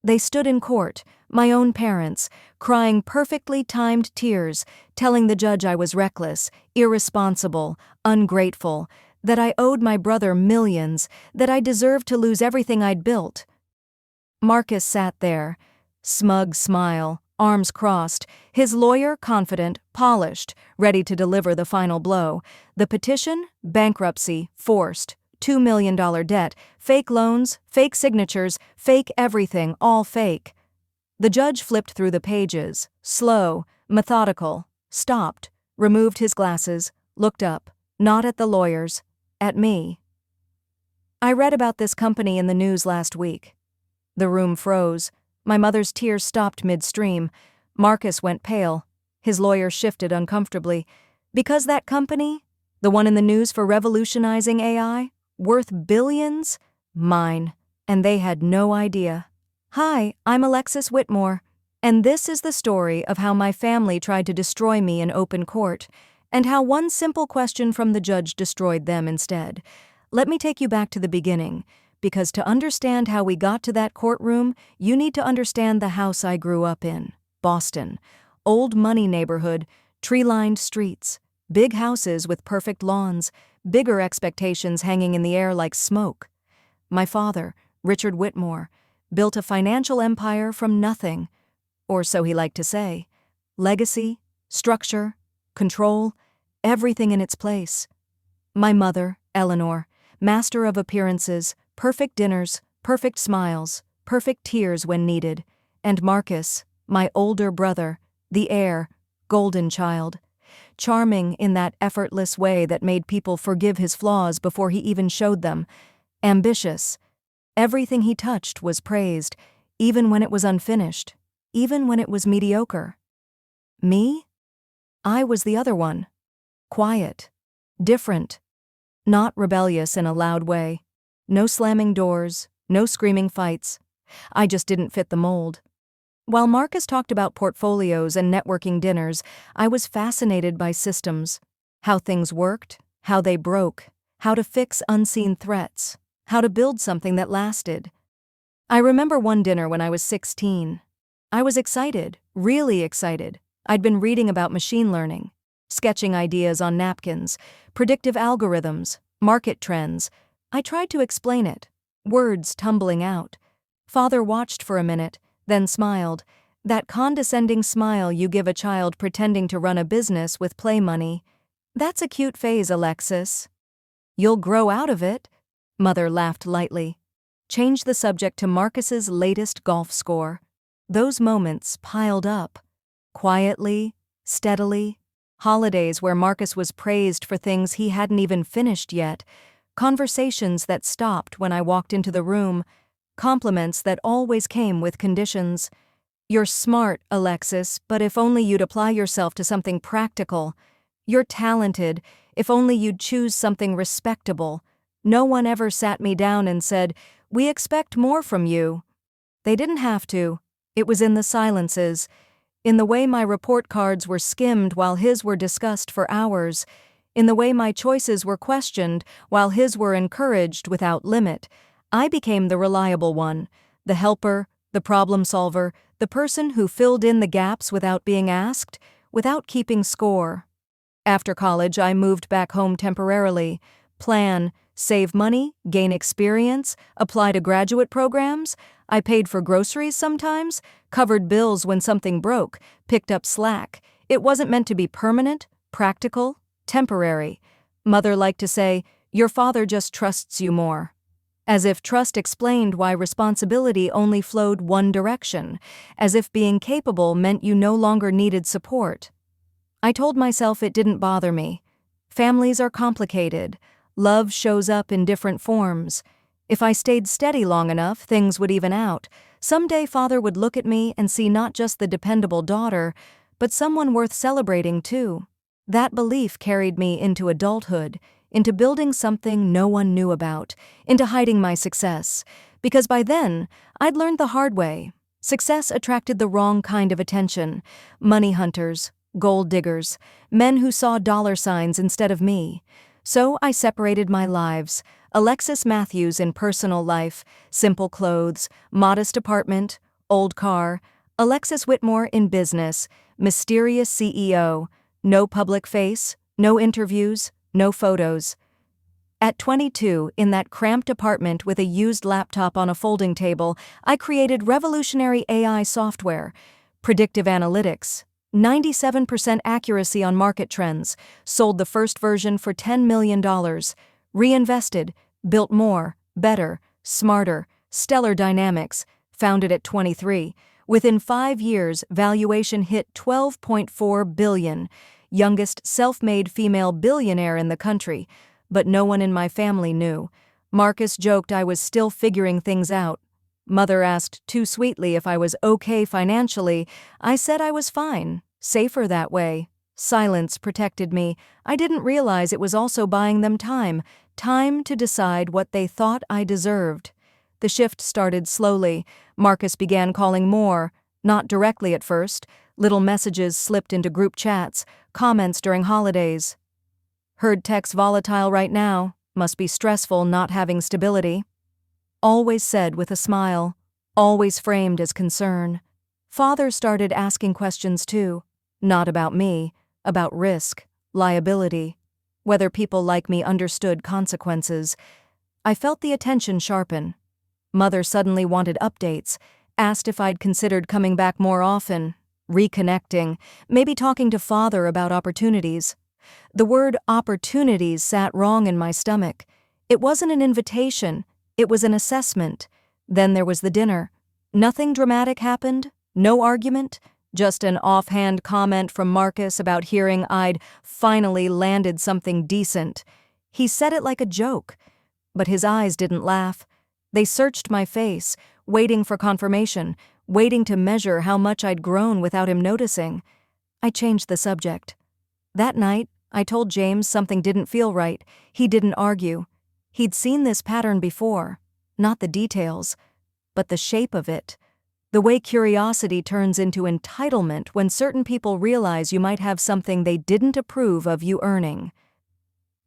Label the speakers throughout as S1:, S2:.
S1: They stood in court, my own parents, crying perfectly timed tears, telling the judge I was reckless, irresponsible, ungrateful, that I owed my brother millions, that I deserved to lose everything I'd built. Marcus sat there, smug smile, arms crossed, his lawyer confident, polished, ready to deliver the final blow. The petition, bankruptcy, forced, $2 million debt, fake loans, fake signatures, fake everything, all fake. The judge flipped through the pages, slow, methodical, stopped, removed his glasses, looked up, not at the lawyers, at me. I read about this company in the news last week. The room froze. My mother's tears stopped midstream. Marcus went pale. His lawyer shifted uncomfortably. Because that company, the one in the news for revolutionizing AI, worth billions? Mine. And they had no idea. Hi, I'm Alexis Whitmore, and this is the story of how my family tried to destroy me in open court, and how one simple question from the judge destroyed them instead. Let me take you back to the beginning, because to understand how we got to that courtroom, you need to understand the house I grew up in, Boston. Old money neighborhood, tree-lined streets, big houses with perfect lawns, bigger expectations hanging in the air like smoke. My father, Richard Whitmore, built a financial empire from nothing, or so he liked to say. Legacy, structure, control, everything in its place. My mother, Eleanor, master of appearances, perfect dinners, perfect smiles, perfect tears when needed, and Marcus, my older brother, the heir, golden child, charming in that effortless way that made people forgive his flaws before he even showed them, ambitious. Everything he touched was praised, even when it was unfinished, even when it was mediocre. Me? I was the other one. Quiet. Different. Not rebellious in a loud way. No slamming doors, no screaming fights. I just didn't fit the mold. While Marcus talked about portfolios and networking dinners, I was fascinated by systems. How things worked, how they broke, how to fix unseen threats, how to build something that lasted. I remember one dinner when I was 16. I was excited, really excited. I'd been reading about machine learning, sketching ideas on napkins, predictive algorithms, market trends. I tried to explain it, words tumbling out. Father watched for a minute, then smiled. That condescending smile you give a child pretending to run a business with play money. That's a cute phase, Alexis. You'll grow out of it. Mother laughed lightly. Change the subject to Marcus's latest golf score. Those moments piled up. Quietly, steadily. Holidays where Marcus was praised for things he hadn't even finished yet. Conversations that stopped when I walked into the room. Compliments that always came with conditions. You're smart, Alexis, but if only you'd apply yourself to something practical. You're talented, if only you'd choose something respectable. No one ever sat me down and said, "We expect more from you." They didn't have to. It was in the silences, in the way my report cards were skimmed while his were discussed for hours, in the way my choices were questioned while his were encouraged without limit. I became the reliable one, the helper, the problem solver, the person who filled in the gaps without being asked, without keeping score. After college, I moved back home temporarily. Plan, save money, gain experience, apply to graduate programs. I paid for groceries sometimes, covered bills when something broke, picked up slack. It wasn't meant to be permanent, practical, temporary. Mother liked to say, "Your father just trusts you more." As if trust explained why responsibility only flowed one direction, as if being capable meant you no longer needed support. I told myself it didn't bother me. Families are complicated. Love shows up in different forms. If I stayed steady long enough, things would even out. Someday Father would look at me and see not just the dependable daughter, but someone worth celebrating too. That belief carried me into adulthood, into building something no one knew about, into hiding my success. Because by then, I'd learned the hard way. Success attracted the wrong kind of attention. Money hunters, gold diggers, men who saw dollar signs instead of me. So I separated my lives. Alexis Matthews in personal life, simple clothes, modest apartment, old car, Alexis Whitmore in business, mysterious CEO, no public face, no interviews, no photos. At 22, in that cramped apartment with a used laptop on a folding table, I created revolutionary AI software, predictive analytics, 97% accuracy on market trends, sold the first version for $10 million, reinvested, built more, better, smarter, stellar dynamics, founded at 23. Within 5 years, valuation hit $12.4 billion, youngest self-made female billionaire in the country, but no one in my family knew. Marcus joked I was still figuring things out. Mother asked too sweetly if I was okay financially. I said I was fine, safer that way. Silence protected me. I didn't realize it was also buying them time to decide what they thought I deserved. The shift started slowly. Marcus began calling more, not directly at first. Little messages slipped into group chats, comments during holidays. Heard text volatile right now, must be stressful not having stability. Always said with a smile, always framed as concern. Father started asking questions too, not about me, about risk, liability, whether people like me understood consequences. I felt the attention sharpen. Mother suddenly wanted updates, asked if I'd considered coming back more often, reconnecting, maybe talking to Father about opportunities. The word opportunities sat wrong in my stomach. It wasn't an invitation, it was an assessment. Then there was the dinner. Nothing dramatic happened, no argument, just an offhand comment from Marcus about hearing I'd finally landed something decent. He said it like a joke, but his eyes didn't laugh. They searched my face, waiting for confirmation, waiting to measure how much I'd grown without him noticing. I changed the subject. That night, I told James something didn't feel right. He didn't argue. He'd seen this pattern before, not the details, but the shape of it. The way curiosity turns into entitlement when certain people realize you might have something they didn't approve of you earning.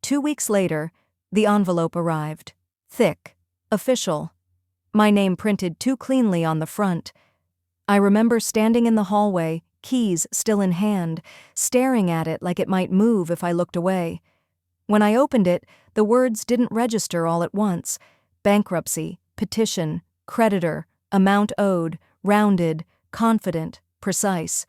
S1: 2 weeks later, the envelope arrived. Thick, official. My name printed too cleanly on the front. I remember standing in the hallway, keys still in hand, staring at it like it might move if I looked away. When I opened it, the words didn't register all at once. Bankruptcy, petition, creditor, amount owed, rounded, confident, precise.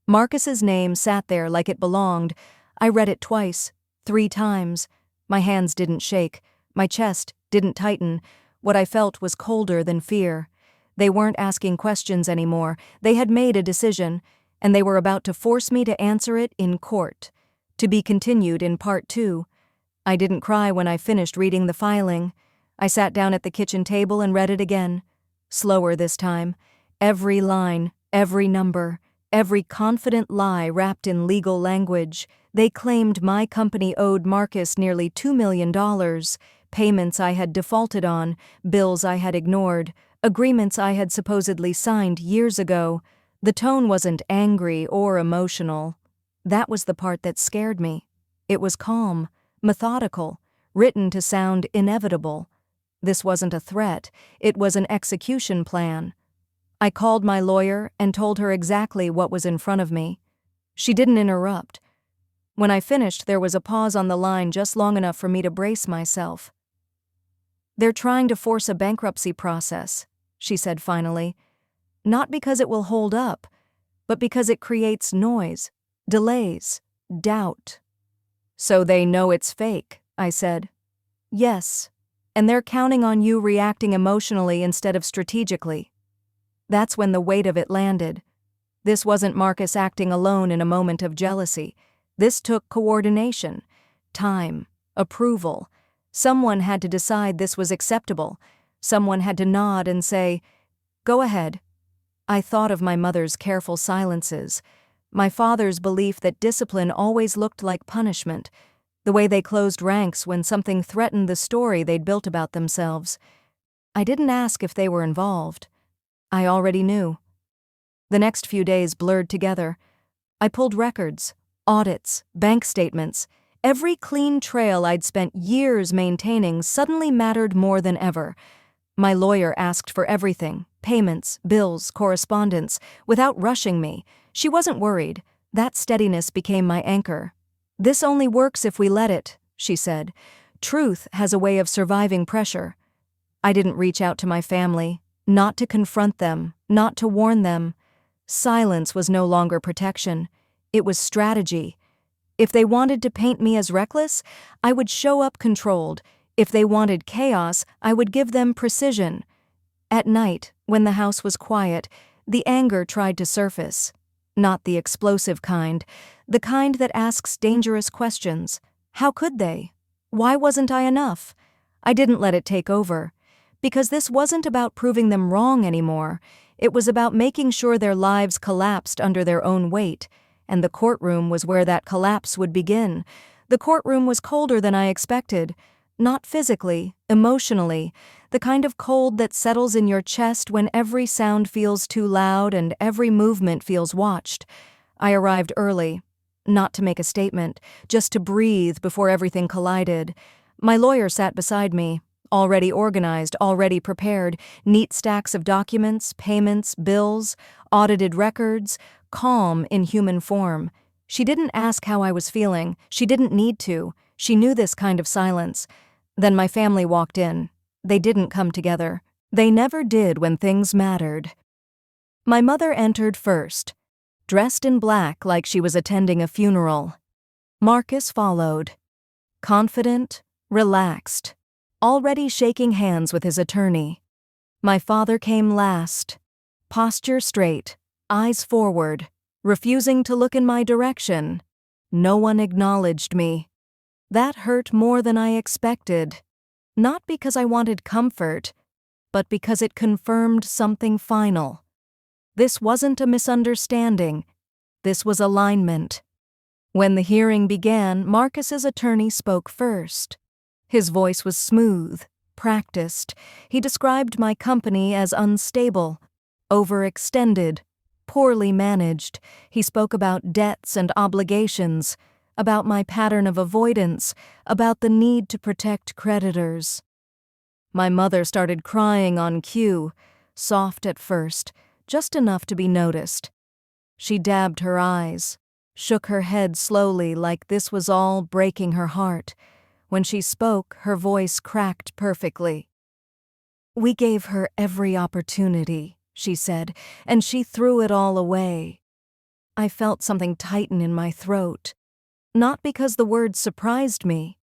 S1: Marcus's name sat there like it belonged. I read it twice, 3 times. My hands didn't shake. My chest didn't tighten. What I felt was colder than fear. They weren't asking questions anymore. They had made a decision, and they were about to force me to answer it in court. To be continued in part 2. I didn't cry when I finished reading the filing. I sat down at the kitchen table and read it again. Slower this time. Every line, every number, every confident lie wrapped in legal language. They claimed my company owed Marcus nearly $2 million, payments I had defaulted on, bills I had ignored, agreements I had supposedly signed years ago. The tone wasn't angry or emotional. That was the part that scared me. It was calm, methodical, written to sound inevitable. This wasn't a threat, it was an execution plan. I called my lawyer and told her exactly what was in front of me. She didn't interrupt. When I finished, there was a pause on the line just long enough for me to brace myself. "They're trying to force a bankruptcy process," she said finally. "Not because it will hold up, but because it creates noise, delays, doubt." "So they know it's fake," I said. "Yes, and they're counting on you reacting emotionally instead of strategically." That's when the weight of it landed. This wasn't Marcus acting alone in a moment of jealousy. This took coordination, time, approval. Someone had to decide this was acceptable. Someone had to nod and say, "Go ahead." I thought of my mother's careful silences, my father's belief that discipline always looked like punishment, the way they closed ranks when something threatened the story they'd built about themselves. I didn't ask if they were involved. I already knew. The next few days blurred together. I pulled records, audits, bank statements. Every clean trail I'd spent years maintaining suddenly mattered more than ever. My lawyer asked for everything: payments, bills, correspondence, without rushing me. She wasn't worried. That steadiness became my anchor. "This only works if we let it," she said. "Truth has a way of surviving pressure." I didn't reach out to my family, not to confront them, not to warn them. Silence was no longer protection. It was strategy. If they wanted to paint me as reckless, I would show up controlled. If they wanted chaos, I would give them precision. At night, when the house was quiet, the anger tried to surface. Not the explosive kind, the kind that asks dangerous questions. How could they? Why wasn't I enough? I didn't let it take over. Because this wasn't about proving them wrong anymore. It was about making sure their lives collapsed under their own weight, and the courtroom was where that collapse would begin. The courtroom was colder than I expected. Not physically, emotionally, the kind of cold that settles in your chest when every sound feels too loud and every movement feels watched. I arrived early, not to make a statement, just to breathe before everything collided. My lawyer sat beside me, already organized, already prepared, neat stacks of documents, payments, bills, audited records, calm in human form. She didn't ask how I was feeling. She didn't need to. She knew this kind of silence. Then my family walked in. They didn't come together. They never did when things mattered. My mother entered first, dressed in black like she was attending a funeral. Marcus followed, confident, relaxed, already shaking hands with his attorney. My father came last, posture straight, eyes forward, refusing to look in my direction. No one acknowledged me. That hurt more than I expected, not because I wanted comfort, but because it confirmed something final. This wasn't a misunderstanding. This was alignment. When the hearing began, Marcus's attorney spoke first. His voice was smooth, practiced. He described my company as unstable, overextended, poorly managed. He spoke about debts and obligations, about my pattern of avoidance, about the need to protect creditors. My mother started crying on cue, soft at first, just enough to be noticed. She dabbed her eyes, shook her head slowly like this was all breaking her heart. When she spoke, her voice cracked perfectly. "We gave her every opportunity," she said, "and she threw it all away." I felt something tighten in my throat. Not because the words surprised me,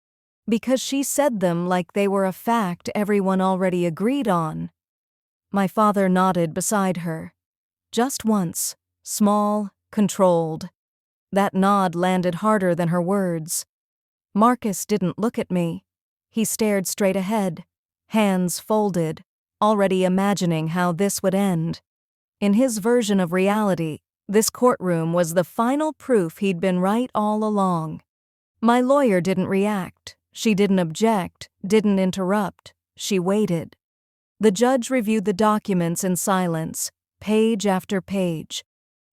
S1: because she said them like they were a fact everyone already agreed on. My father nodded beside her. Just once, small, controlled. That nod landed harder than her words. Marcus didn't look at me. He stared straight ahead, hands folded, already imagining how this would end. In his version of reality, this courtroom was the final proof he'd been right all along. My lawyer didn't react. She didn't object, didn't interrupt. She waited. The judge reviewed the documents in silence, page after page.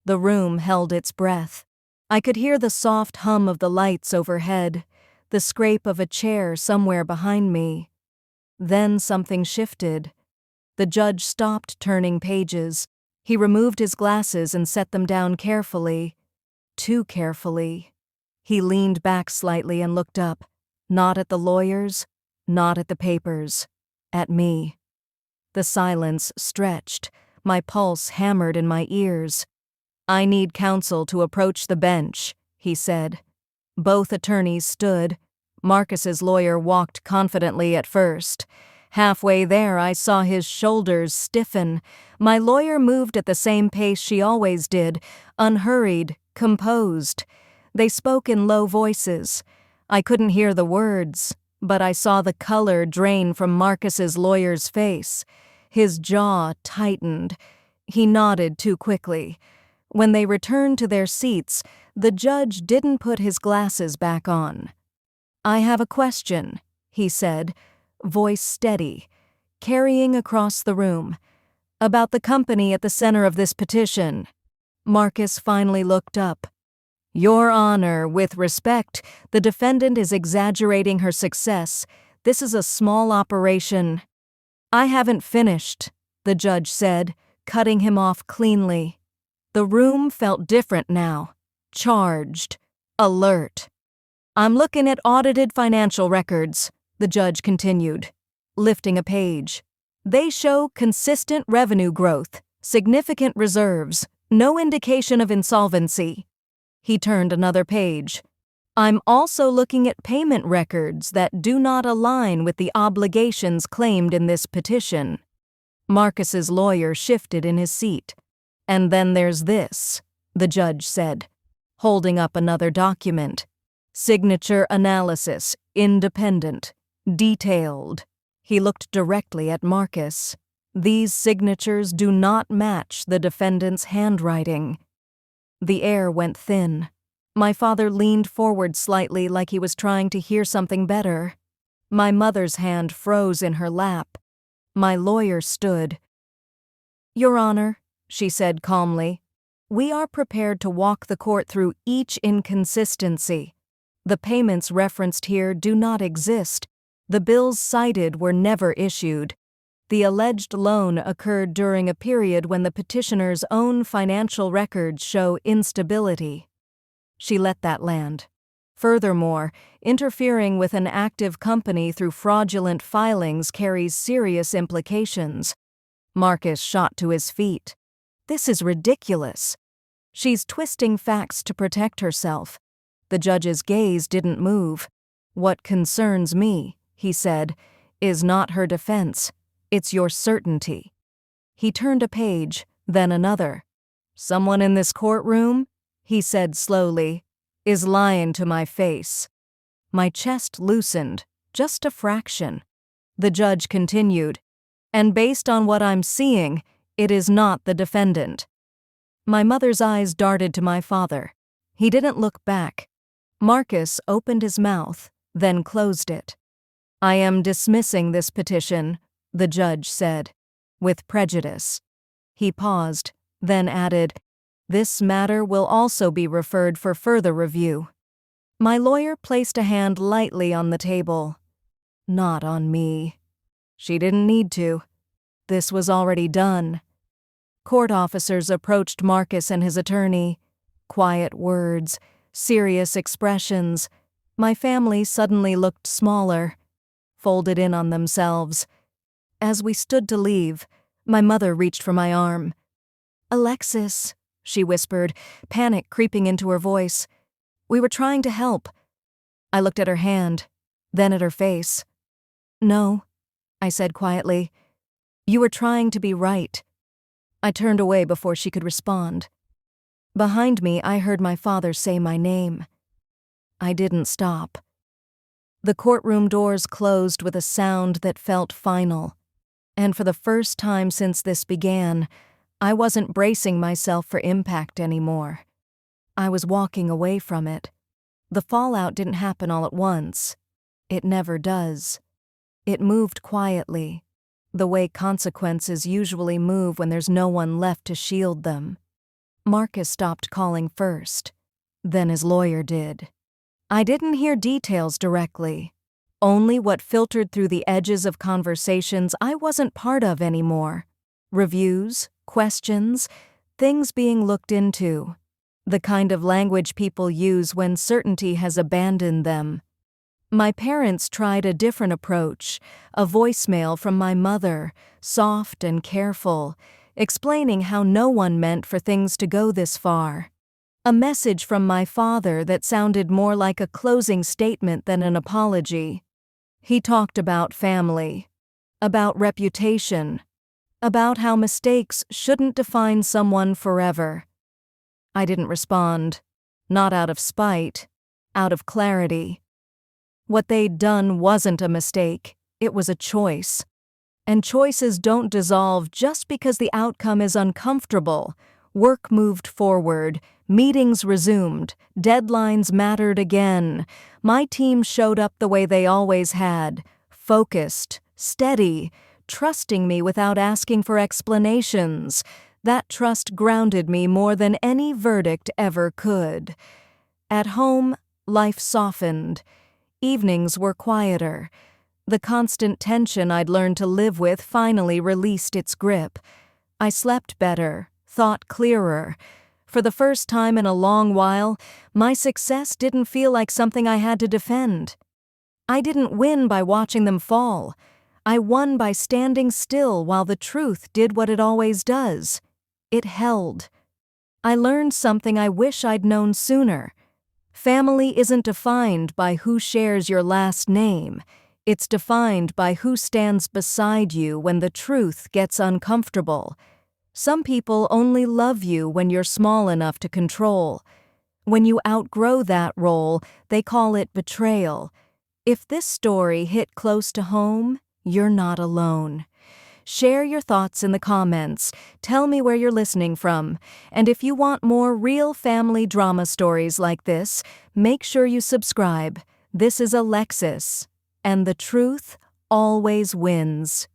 S1: The room held its breath. I could hear the soft hum of the lights overhead, the scrape of a chair somewhere behind me. Then something shifted. The judge stopped turning pages. He removed his glasses and set them down carefully. Too carefully. He leaned back slightly and looked up, not at the lawyers, not at the papers, at me. The silence stretched. My pulse hammered in my ears. "I need counsel to approach the bench," he said. Both attorneys stood. Marcus's lawyer walked confidently at first. Halfway there, I saw his shoulders stiffen. My lawyer moved at the same pace she always did, unhurried, composed. They spoke in low voices. I couldn't hear the words, but I saw the color drain from Marcus's lawyer's face. His jaw tightened. He nodded too quickly. When they returned to their seats, the judge didn't put his glasses back on. "I have a question," he said, voice steady, carrying across the room. "About the company at the center of this petition." Marcus finally looked up. "Your Honor, with respect, the defendant is exaggerating her success. This is a small operation." "I haven't finished," the judge said, cutting him off cleanly. The room felt different now. Charged. Alert. I'm looking at audited financial records, the judge continued, lifting a page. They show consistent revenue growth, significant reserves, no indication of insolvency. He turned another page. I'm also looking at payment records that do not align with the obligations claimed in this petition. Marcus's lawyer shifted in his seat. And then there's this, the judge said, holding up another document. Signature analysis, independent, detailed. He looked directly at Marcus. These signatures do not match the defendant's handwriting. The air went thin. My father leaned forward slightly like he was trying to hear something better. My mother's hand froze in her lap. My lawyer stood. Your Honor, she said calmly, we are prepared to walk the court through each inconsistency. The payments referenced here do not exist. The bills cited were never issued. The alleged loan occurred during a period when the petitioner's own financial records show instability. She let that land. Furthermore, interfering with an active company through fraudulent filings carries serious implications. Marcus shot to his feet. This is ridiculous. She's twisting facts to protect herself. The judge's gaze didn't move. What concerns me, he said, is not her defense. It's your certainty. He turned a page, then another. Someone in this courtroom, he said slowly, is lying to my face. My chest loosened, just a fraction. The judge continued, and based on what I'm seeing, it is not the defendant. My mother's eyes darted to my father. He didn't look back. Marcus opened his mouth, then closed it. I am dismissing this petition, the judge said, with prejudice. He paused, then added, this matter will also be referred for further review. My lawyer placed a hand lightly on the table. Not on me. She didn't need to. This was already done. Court officers approached Marcus and his attorney. Quiet words, serious expressions. My family suddenly looked smaller, folded in on themselves. As we stood to leave, my mother reached for my arm. Alexis, she whispered, panic creeping into her voice. We were trying to help. I looked at her hand, then at her face. No, I said quietly. You were trying to be right. I turned away before she could respond. Behind me, I heard my father say my name. I didn't stop. The courtroom doors closed with a sound that felt final. And for the first time since this began, I wasn't bracing myself for impact anymore. I was walking away from it. The fallout didn't happen all at once. It never does. It moved quietly, the way consequences usually move when there's no one left to shield them. Marcus stopped calling first. Then his lawyer did. I didn't hear details directly, only what filtered through the edges of conversations I wasn't part of anymore. Reviews, questions, things being looked into. The kind of language people use when certainty has abandoned them. My parents tried a different approach, a voicemail from my mother, soft and careful, explaining how no one meant for things to go this far. A message from my father that sounded more like a closing statement than an apology. He talked about family, about reputation, about how mistakes shouldn't define someone forever. I didn't respond, not out of spite, out of clarity. What they'd done wasn't a mistake, it was a choice. And choices don't dissolve just because the outcome is uncomfortable. Work moved forward, meetings resumed, deadlines mattered again. My team showed up the way they always had, focused, steady, trusting me without asking for explanations. That trust grounded me more than any verdict ever could. At home, life softened. Evenings were quieter. The constant tension I'd learned to live with finally released its grip. I slept better, thought clearer. For the first time in a long while, my success didn't feel like something I had to defend. I didn't win by watching them fall. I won by standing still while the truth did what it always does. It held. I learned something I wish I'd known sooner. Family isn't defined by who shares your last name. It's defined by who stands beside you when the truth gets uncomfortable. Some people only love you when you're small enough to control. When you outgrow that role, they call it betrayal. If this story hit close to home, you're not alone. Share your thoughts in the comments, tell me where you're listening from, and if you want more real family drama stories like this, make sure you subscribe. This is Alexis, and the truth always wins.